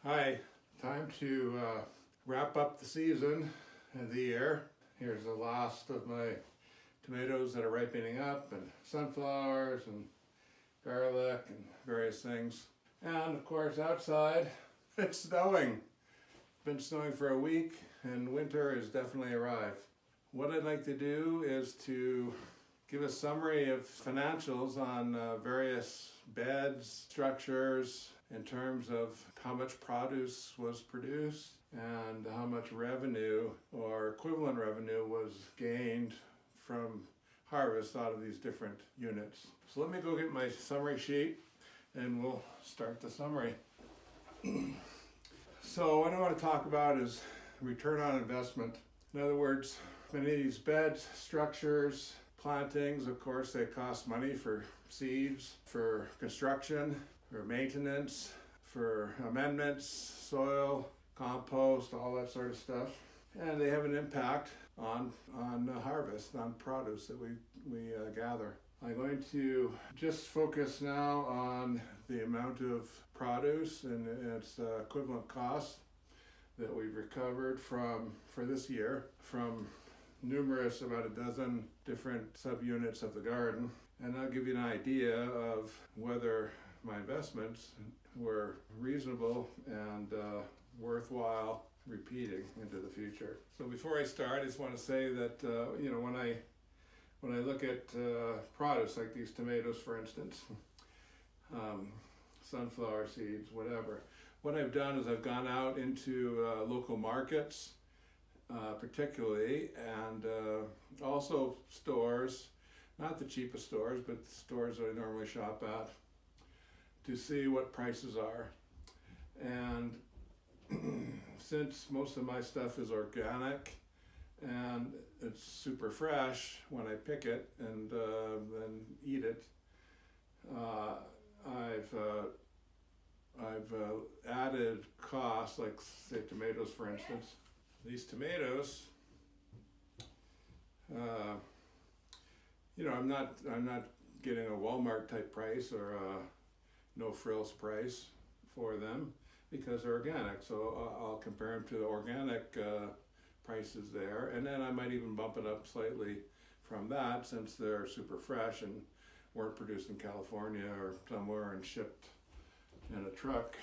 Hi, time to wrap up the season and the year. Here's the last of my tomatoes that are ripening up, and sunflowers and garlic and various things. And of course outside it's snowing. It's been snowing for a week and winter has definitely arrived. What I'd like to do is to give a summary of financials on various beds, structures, in terms of how much produce was produced and how much revenue or equivalent revenue was gained from harvest out of these different units. So let me go get my summary sheet and we'll start the summary. So what I want to talk about is return on investment. In other words, many of these beds, structures, plantings, of course, they cost money for seeds, for construction, for maintenance, for amendments, soil, compost, all that sort of stuff. And they have an impact on harvest, on produce that we gather. I'm going to just focus now on the amount of produce and its equivalent cost that we've recovered for this year from numerous, about a dozen different subunits of the garden. And I'll give you an idea of whether my investments were reasonable and worthwhile repeating into the future. So before I start, I just want to say that when I look at produce like these tomatoes, for instance, sunflower seeds, whatever, what I've done is I've gone out into local markets, particularly, and also stores, not the cheapest stores, but the stores that I normally shop at, to see what prices are. And since most of my stuff is organic and it's super fresh when I pick it and then eat it, I've added costs, like say tomatoes, for instance. These tomatoes, I'm not getting a Walmart type price or a no frills price for them because they're organic. So I'll compare them to the organic prices there, and then I might even bump it up slightly from that since they're super fresh and weren't produced in California or somewhere and shipped in a truck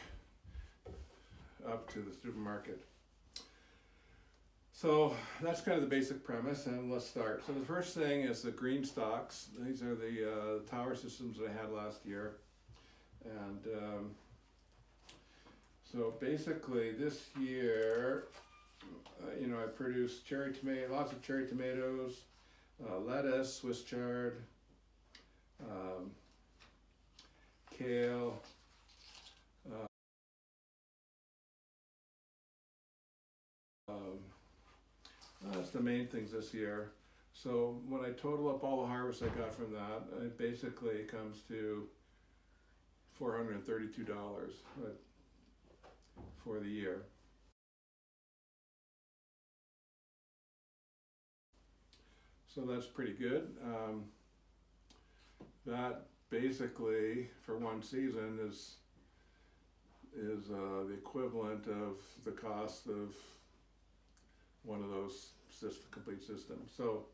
up to the supermarket. So that's kind of the basic premise, and let's start. So the first thing is the green stalks. These are the tower systems that I had last year. And so basically this year, I produced lots of cherry tomatoes, lettuce, Swiss chard, kale, that's the main things this year. So when I total up all the harvest I got from that, it basically comes to $432 for the year. So that's pretty good. That basically for one season is the equivalent of the cost of one of those complete systems. So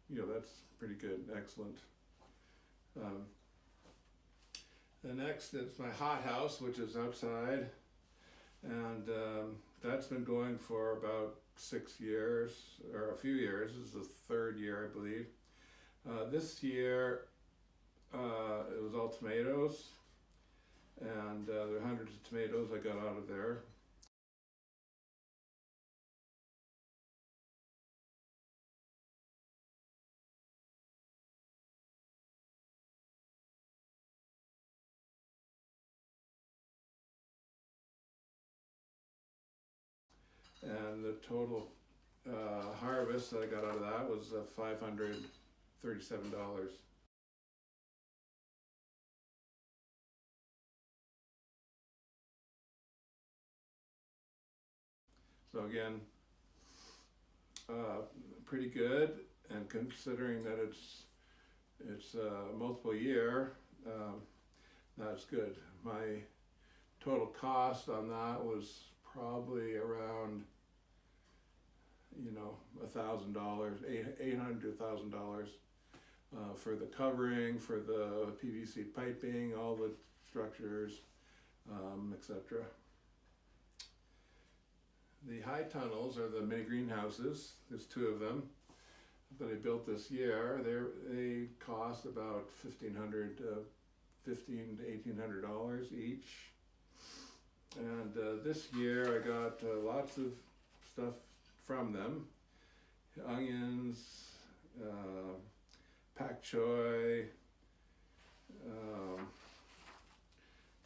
that's pretty good, excellent. The next is my hothouse, which is outside, and that's been going for about 6 years, or a few years. This is the third year, I believe. This year, it was all tomatoes, and there are hundreds of tomatoes I got out of there. And the total harvest that I got out of that was $537. So again, pretty good, and considering that it's multiple year, that's good. My Total cost on that was probably around, $1,000, $800 to $1,000 for the covering, for the PVC piping, all the structures, etc. The high tunnels are the mini greenhouses. There's two of them that I built this year. They cost about $1,500 to $1,800 each. And this year I got lots of stuff from them. Onions, pak choy,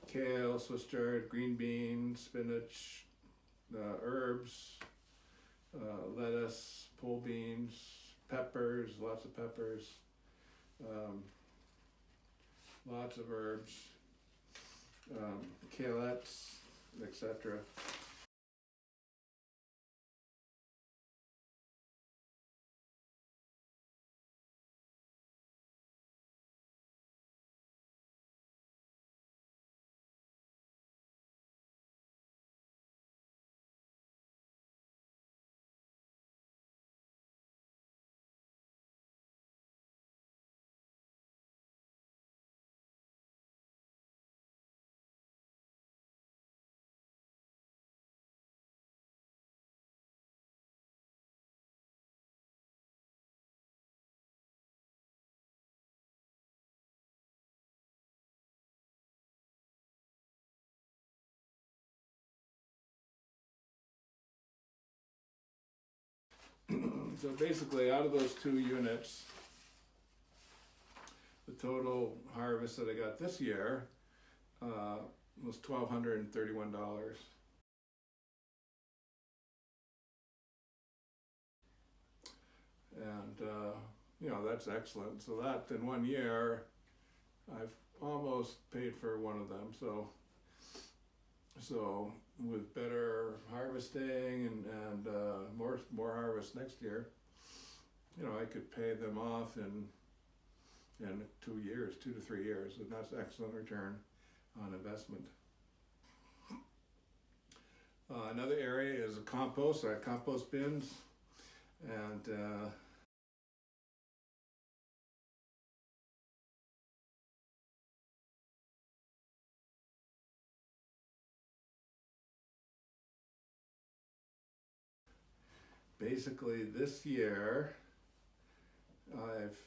kale, Swiss chard, green beans, spinach, herbs, lettuce, pole beans, peppers, lots of peppers, lots of herbs, kalettes, etc. So basically, out of those 2 units, the total harvest that I got this year was $1,231. And that's excellent. So that in 1 year, I've almost paid for one of them. So with better harvesting and more harvest next year, I could pay them off in 2 years, 2 to 3 years, and that's excellent return on investment. Another area is a compost. I have compost bins, and basically this year I've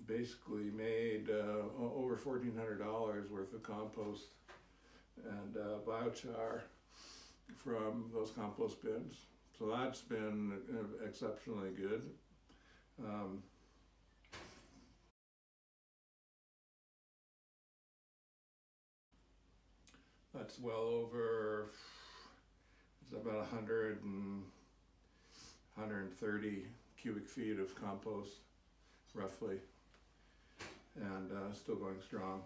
basically made over $1,400 worth of compost and biochar from those compost bins. So that's been exceptionally good. That's well over, it's about 130 cubic feet of compost, roughly, and still going strong.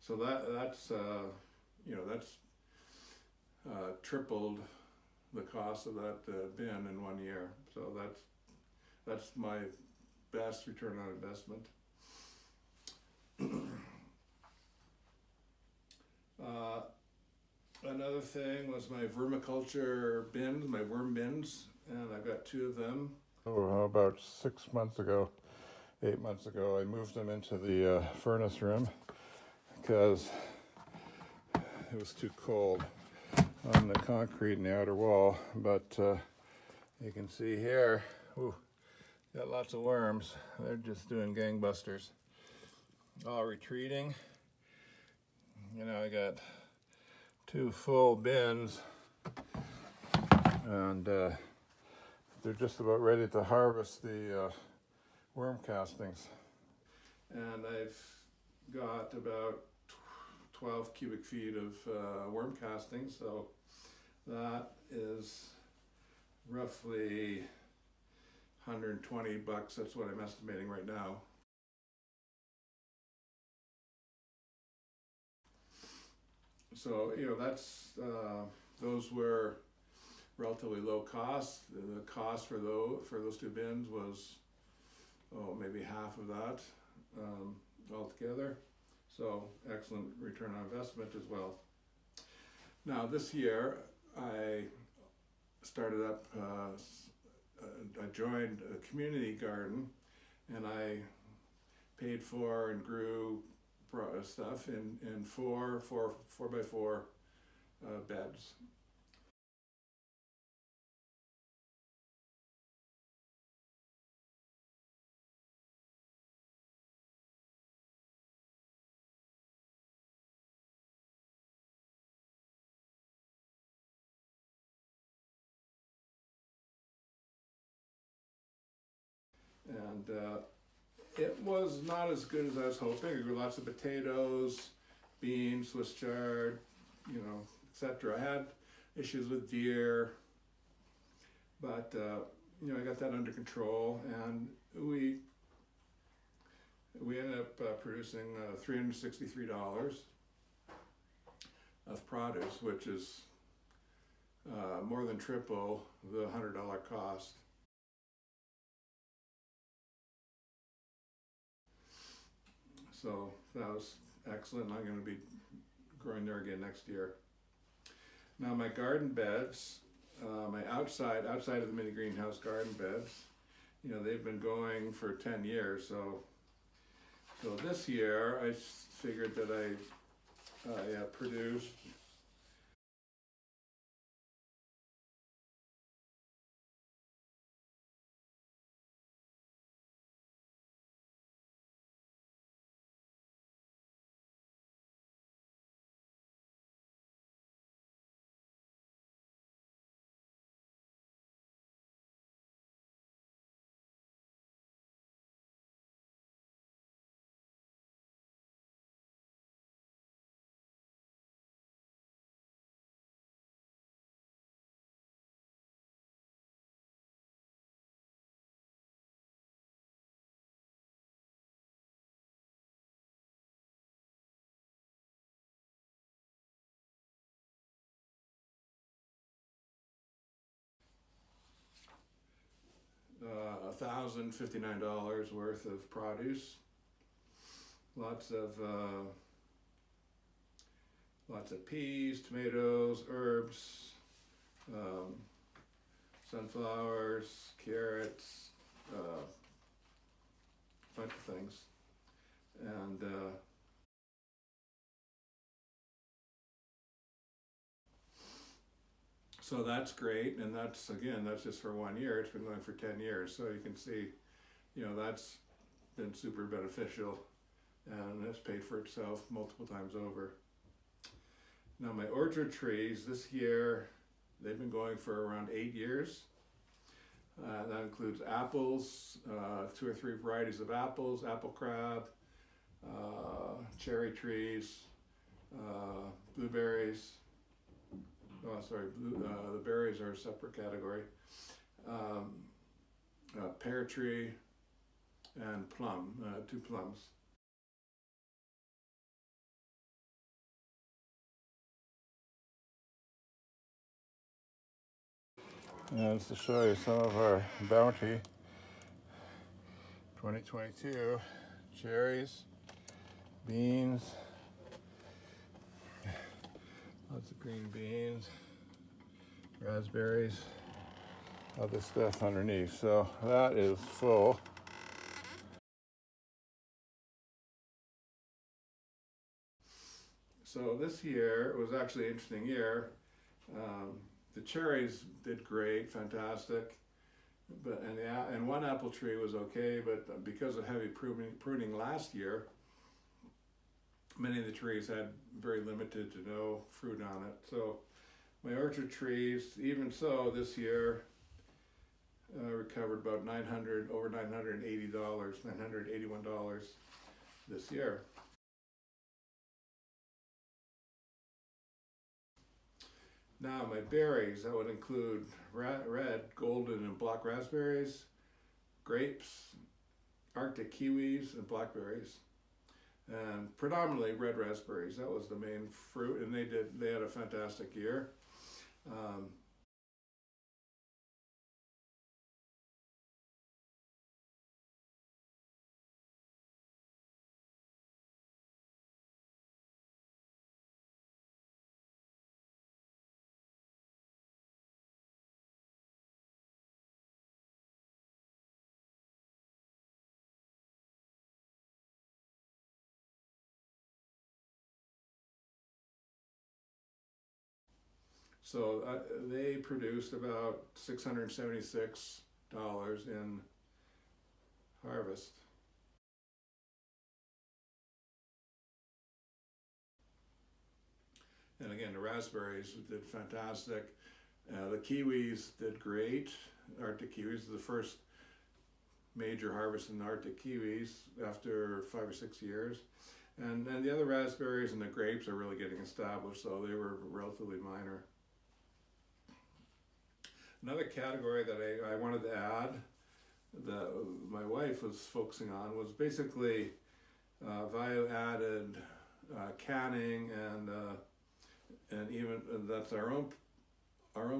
So that's tripled the cost of that bin in 1 year. So that's my best return on investment. Another thing was my vermiculture bins, my worm bins, and I've got 2 of them. Oh, about 8 months ago, I moved them into the furnace room because it was too cold on the concrete in the outer wall. But you can see here, got lots of worms. They're just doing gangbusters, all retreating. I got 2 full bins, and they're just about ready to harvest the worm castings. And I've got about 12 cubic feet of worm castings, so that is roughly $120. That's what I'm estimating right now. So that's those were relatively low cost. The cost for those 2 bins was maybe half of that altogether. So excellent return on investment as well. Now this year I started up, I joined a community garden, and I paid for and grew stuff in four by four beds. And it was not as good as I was hoping. I grew lots of potatoes, beans, Swiss chard, etc. I had issues with deer, but I got that under control, and we ended up producing $363 of produce, which is more than triple the $100 cost. So that was excellent. I'm going to be growing there again next year. Now my garden beds, my outside of the mini greenhouse garden beds, they've been going for 10 years. So this year I figured that I produced $1,059 worth of produce, lots of peas, tomatoes, herbs, sunflowers, carrots, a bunch of things. And so that's great, and that's just for 1 year. It's been going for 10 years, so you can see, that's been super beneficial, and it's paid for itself multiple times over. Now my orchard trees this year, they've been going for around 8 years. That includes apples, 2 or 3 varieties of apples, apple crab, cherry trees, blueberries. Oh, sorry, the berries are a separate category. Pear tree and plum, 2 plums. And to show you some of our bounty 2022 cherries, beans, lots of green beans, raspberries, other stuff underneath. So that is full. So this year was actually an interesting year. The cherries did great, fantastic, and one apple tree was okay, but because of heavy pruning last year, many of the trees had very limited to no fruit on it. So my orchard trees, even so, this year recovered about over $980, $981 this year. Now my berries, that would include red, golden, and black raspberries, grapes, Arctic kiwis, and blackberries, and predominantly red raspberries. That was the main fruit, and they had a fantastic year. So they produced about $676 in harvest. And again, the raspberries did fantastic. The kiwis did great. Arctic kiwis is the first major harvest in Arctic kiwis after 5 or 6 years. And the other raspberries and the grapes are really getting established, so they were relatively minor. Another category that I wanted to add that my wife was focusing on was basically value-added canning and even that's our own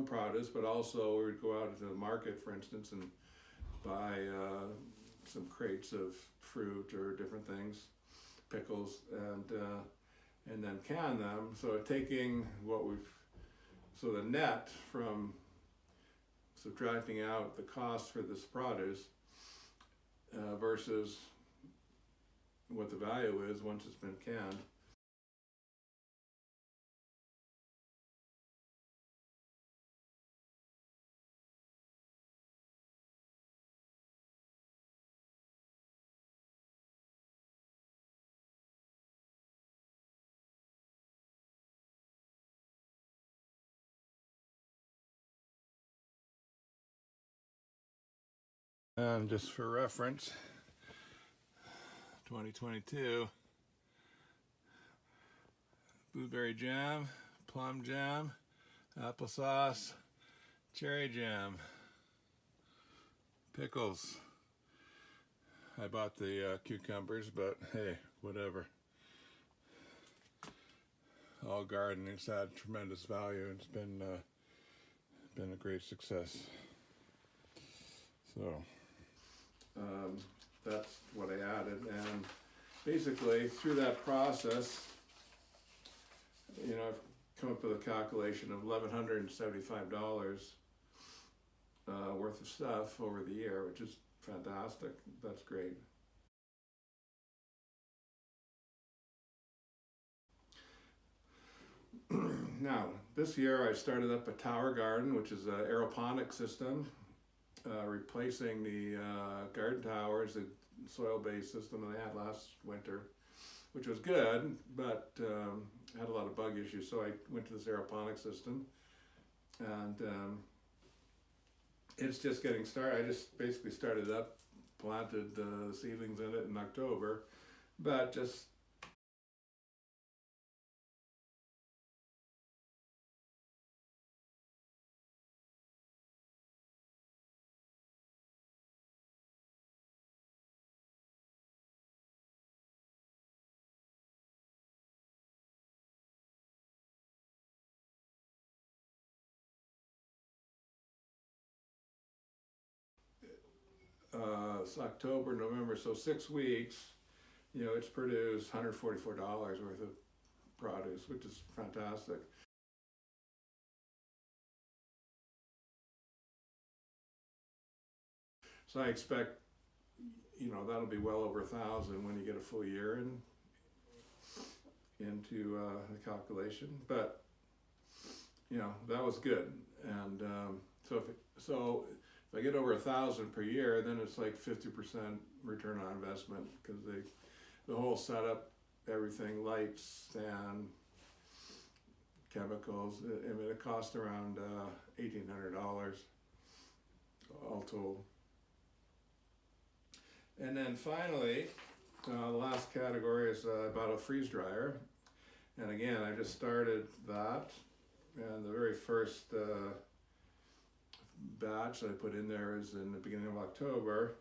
produce, but also we would go out into the market, for instance, and buy some crates of fruit or different things, pickles, and then can them. So taking so the net from subtracting out the cost for this produce versus what the value is once it's been canned. And just for reference, 2022, blueberry jam, plum jam, applesauce, cherry jam, pickles. I bought the cucumbers, but hey, whatever. All gardening's had tremendous value. It's been a great success. So that's what I added, and basically through that process, I've come up with a calculation of $1,175 worth of stuff over the year, which is fantastic. That's great. Now, this year I started up a tower garden, which is an aeroponic system, replacing the garden towers, the soil-based system that I had last winter, which was good, but had a lot of bug issues. So I went to this aeroponic system, and it's just getting started. I just basically started up, planted seedlings in it in October, but just it's October, November, so 6 weeks, it's produced $144 worth of produce, which is fantastic. So I expect, that'll be well over 1,000 when you get a full year into the calculation. But that was good, and so if I get over 1,000 per year, then it's like 50% return on investment, because the whole setup, everything, lights and chemicals, it cost around $1,800 all told. And then finally, the last category is about a freeze dryer. And again, I just started that, and the very first batch that I put in there is in the beginning of October.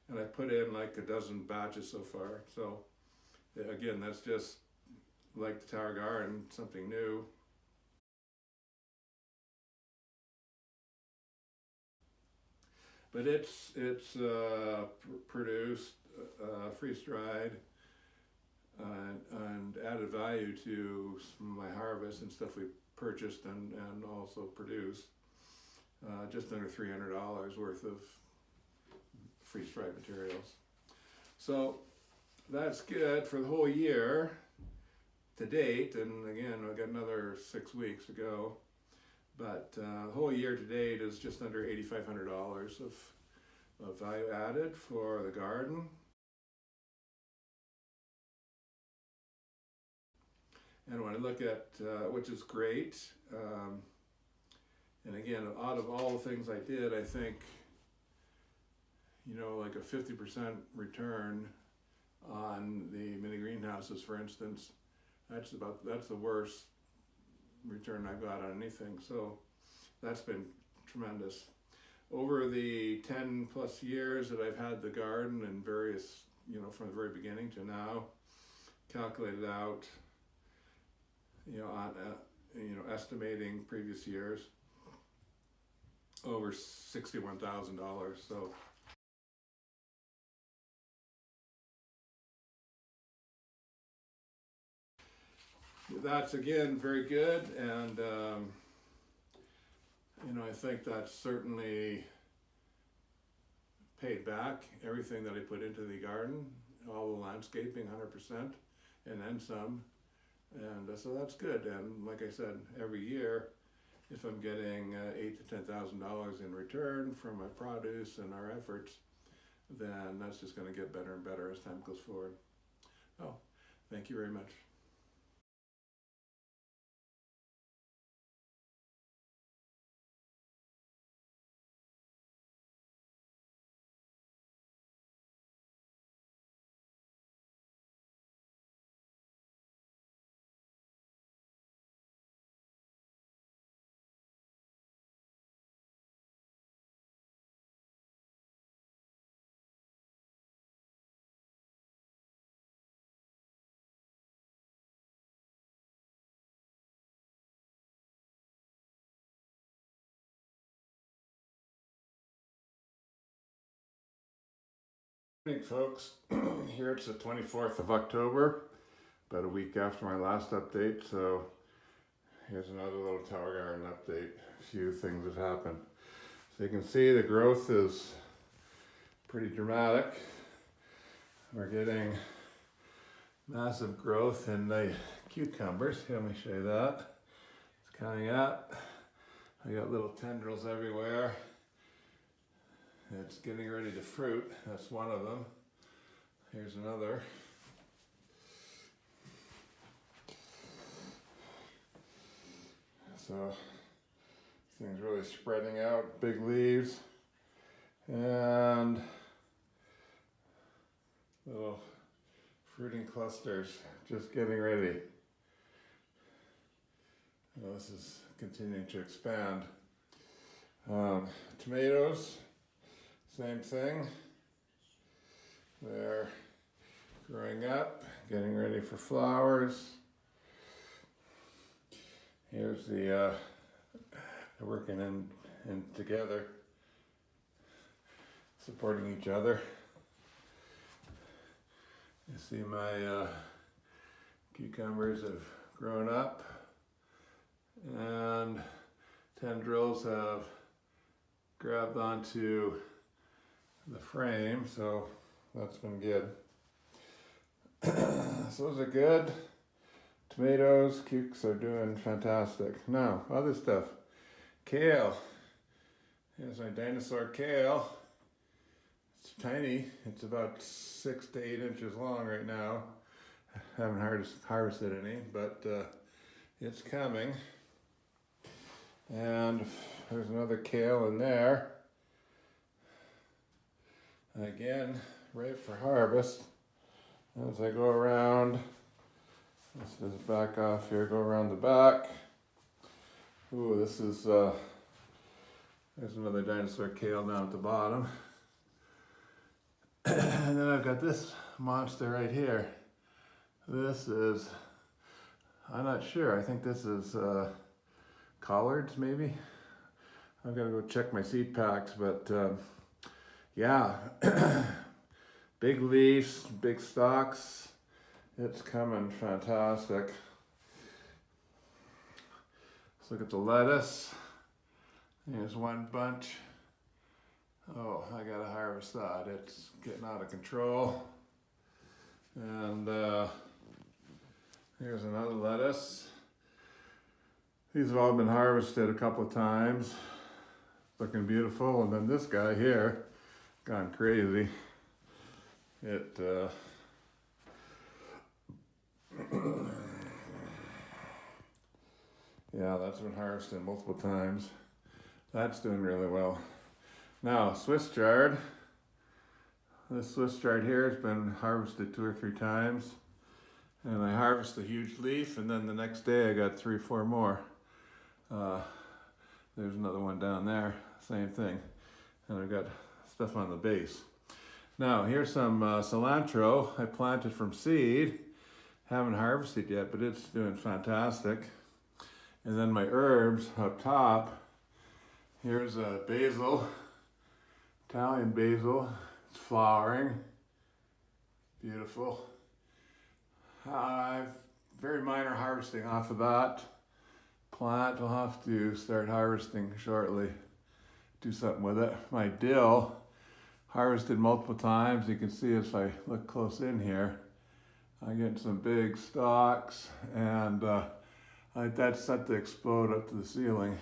And I put in like a dozen batches so far. So again, that's just like the Tower Garden, something new. But it's produced, freeze-dried, and added value to some of my harvest and stuff we purchased and also produced. just under $300 worth of freeze-dried materials. So that's good for the whole year to date, and again, I've got another 6 weeks to go. But the whole year to date is just under $8,500 of value added for the garden. And when I look at, which is great, and again, out of all the things I did, I think, like a 50% return on the mini greenhouses, for instance, that's the worst return I've got on anything. So that's been tremendous. Over the 10 plus years that I've had the garden and various, from the very beginning to now, calculated out, on estimating previous years, over $61,000. So that's again very good, and I think that's certainly paid back everything that I put into the garden, all the landscaping, 100%, and then some. And so that's good. And like I said, every year, if I'm getting $8,000 to $10,000 in return from my produce and our efforts, then that's just going to get better and better as time goes forward. Oh, thank you very much. Good evening, folks. Here it's the 24th of October, about a week after my last update. So here's another little tower garden update. A few things have happened. So you can see the growth is pretty dramatic. We're getting massive growth in the cucumbers. Here, let me show you that. It's coming up. I got little tendrils everywhere. It's getting ready to fruit. That's one of them. Here's another. So this thing's really spreading out, big leaves, and little fruiting clusters just getting ready. Well, this is continuing to expand. Tomatoes, same thing. They're growing up, getting ready for flowers. Here's they're working in together, supporting each other. You see my cucumbers have grown up, and tendrils have grabbed onto the frame, so that's been good. So those are good. Tomatoes, cukes are doing fantastic. Now, other stuff. Kale. Here's my dinosaur kale. It's tiny. It's about 6 to 8 inches long right now. I haven't harvested any, but it's coming. And there's another kale in there. Again, ripe for harvest. As I go around, let's just back off here, go around the back. Ooh, this is, there's another dinosaur kale down at the bottom. And then I've got this monster right here. This is, I'm not sure, I think this is collards maybe. I've got to go check my seed packs, but yeah, big leaves, big stalks. It's coming fantastic. Let's look at the lettuce. Here's one bunch. Oh, I gotta harvest that. It's getting out of control. And here's another lettuce. These have all been harvested a couple of times. Looking beautiful. And then this guy here, gone crazy. It yeah, that's been harvested multiple times. That's doing really well. Now, Swiss chard. This Swiss chard here has been harvested 2 or 3 times. And I harvest a huge leaf, and then the next day I got 3 or 4 more. There's another one down there, same thing. And I've got stuff on the base. Now, here's some cilantro I planted from seed. Haven't harvested yet, but it's doing fantastic. And then my herbs up top. Here's a basil, Italian basil. It's flowering. Beautiful. Very minor harvesting off of that plant. I'll have to start harvesting shortly. Do something with it. My dill, harvested multiple times. You can see if I look close in here, I get some big stalks, and that's set to explode up to the ceiling.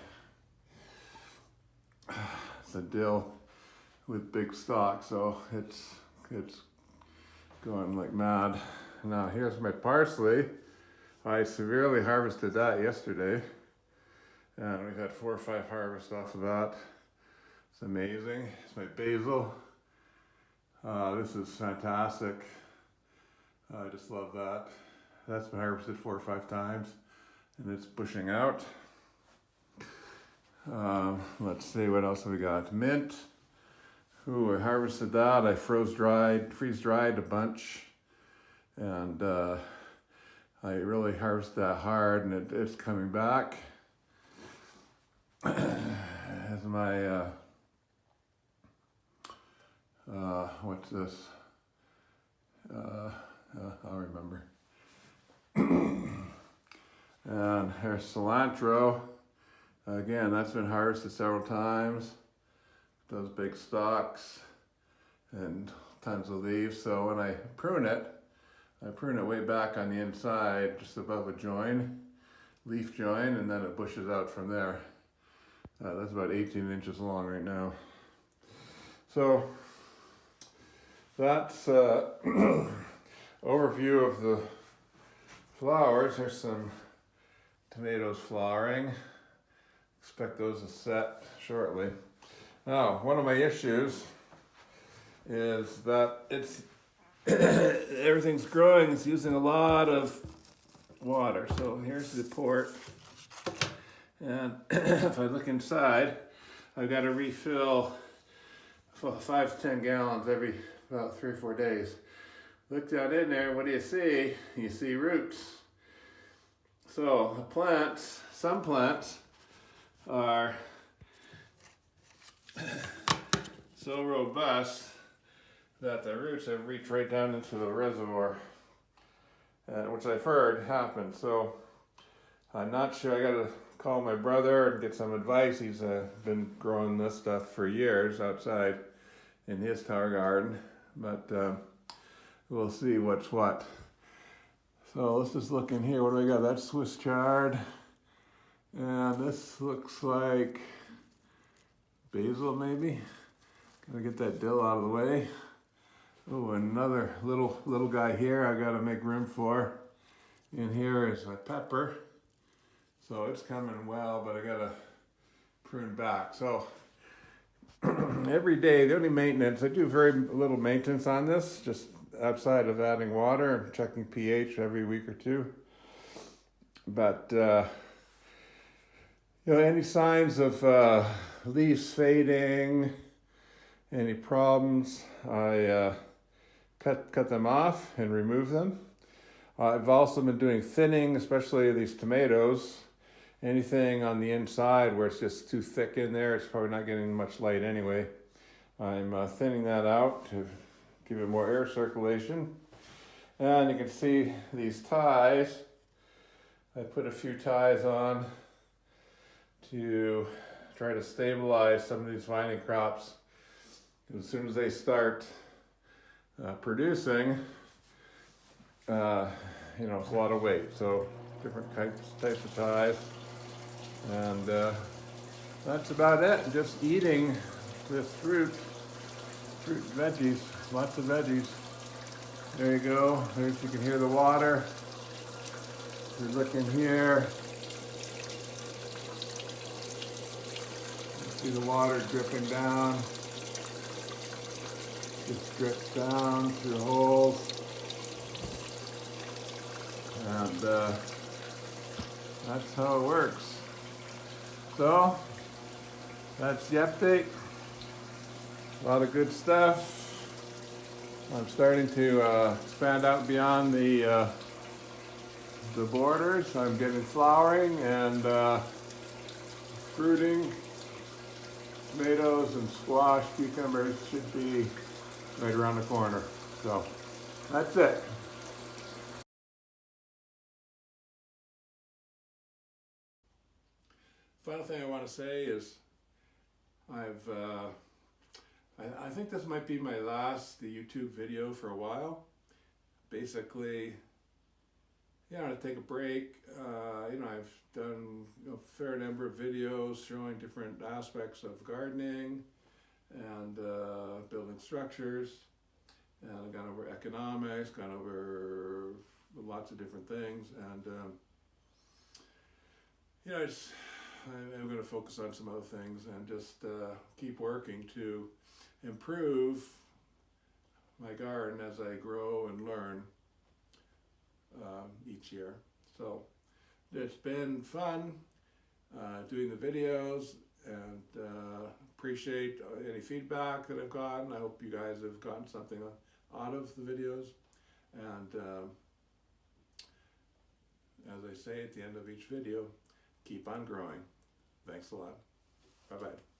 It's a dill with big stalks, so it's going like mad. Now here's my parsley. I severely harvested that yesterday, and we've had 4 or 5 harvests off of that. It's amazing. It's my basil. This is fantastic. I just love that. That's been harvested 4 or 5 times, and it's bushing out. Let's see, what else have we got? Mint. Ooh, I harvested that. I freeze dried a bunch, and I really harvested that hard, and it's coming back. As my what's this? I'll remember. And here's cilantro. Again, that's been harvested several times. Those big stalks and tons of leaves. So when I prune it way back on the inside, just above a join, leaf join, and then it bushes out from there. That's about 18 inches long right now. So that's overview of the flowers. There's some tomatoes flowering. Expect those to set shortly. Now, one of my issues is that everything's growing. It's using a lot of water. So here's the port. And if I look inside, I've got to refill 5 to 10 gallons every about 3 or 4 days. Look down in there, what do you see? You see roots. So some plants are so robust that the roots have reached right down into the reservoir, which I've heard happen. So I'm not sure. I gotta call my brother and get some advice. He's been growing this stuff for years outside in his tower garden, but we'll see what's what. So let's just look in here. What do we got? That's Swiss chard, and this looks like basil maybe. Gotta get that dill out of the way. Oh, another little guy here I gotta make room for. In here is my pepper. So it's coming well, but I gotta prune back. So every day, the only maintenance, I do very little maintenance on this, just outside of adding water and checking pH every week or 2. But any signs of leaves fading, any problems, I cut them off and remove them. I've also been doing thinning, especially these tomatoes. Anything on the inside where it's just too thick in there, it's probably not getting much light anyway. I'm thinning that out to give it more air circulation. And you can see these ties. I put a few ties on to try to stabilize some of these vining crops. As soon as they start producing, it's a lot of weight. So different types of ties, and that's about it. Just eating this fruit, veggies, lots of veggies. There you go. There's, you can hear the water. You're looking here. You see the water dripping down. Just drips down through holes. And that's how it works. So, that's the update. A lot of good stuff. I'm starting to expand out beyond the borders. I'm getting flowering and fruiting. Tomatoes and squash, cucumbers should be right around the corner. So that's it. Final thing I want to say is I think this might be my last YouTube video for a while. Basically, to take a break. I've done a fair number of videos showing different aspects of gardening and building structures. And I've gone over economics, gone over lots of different things. And, I'm going to focus on some other things and just keep working to improve my garden as I grow and learn each year. So it's been fun doing the videos, and appreciate any feedback that I've gotten. I hope you guys have gotten something out of the videos. And as I say at the end of each video, keep on growing. Thanks a lot. Bye-bye.